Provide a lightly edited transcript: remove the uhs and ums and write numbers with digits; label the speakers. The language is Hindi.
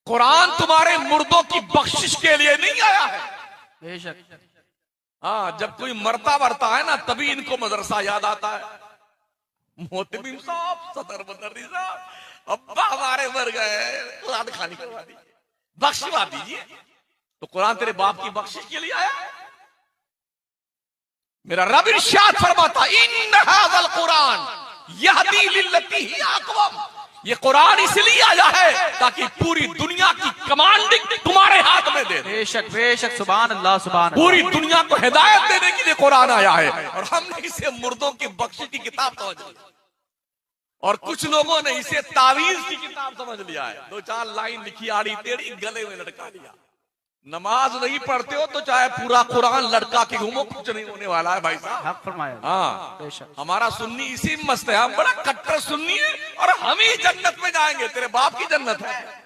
Speaker 1: कुरान तुम्हारे मुर्दों की बख्शिश के लिए नहीं आया है।
Speaker 2: बेशक।
Speaker 1: हाँ, जब कोई मरता मरता है ना तभी इनको मदरसा याद आता है। मोहतमिम साहब, सदर मदरसी साहब, अब्बा हमारे मर गए, कुरान खानी करवा दी, बख्शवा दीजिए। तो कुरान तेरे बाप की बख्शिश के लिए आया है। मेरा रब इरशाद फरमाता, इन्न हाज़ल कुरान यहदी लिल्लती ही अक़वम। ये कुरान इसलिए आया है ताकि पूरी दुनिया की कमांडिंग तुम्हारे हाथ में दे।
Speaker 2: बेशक बेशक, सुभान अल्लाह सुभान अल्लाह।
Speaker 1: पूरी दुनिया को हिदायत देने के लिए कुरान आया है, और हमने इसे मुर्दों की बख्शिश की किताब समझ लिया, और कुछ लोगों ने इसे तावीज की किताब समझ लिया है। दो चार लाइन लिखी आड़ी टेढ़ी गले में लटका लिया। नमाज नहीं पढ़ते हो तो चाहे पूरा कुरान लड़का के घूमो, कुछ नहीं होने वाला है भाई साहब।
Speaker 2: हक फरमाया।
Speaker 1: हाँ,
Speaker 2: बेशक।
Speaker 1: हमारा सुन्नी इसी में मस्त है, हम बड़ा कट्टर सुन्नी है, और हम ही जन्नत में जाएंगे, तेरे बाप की जन्नत है।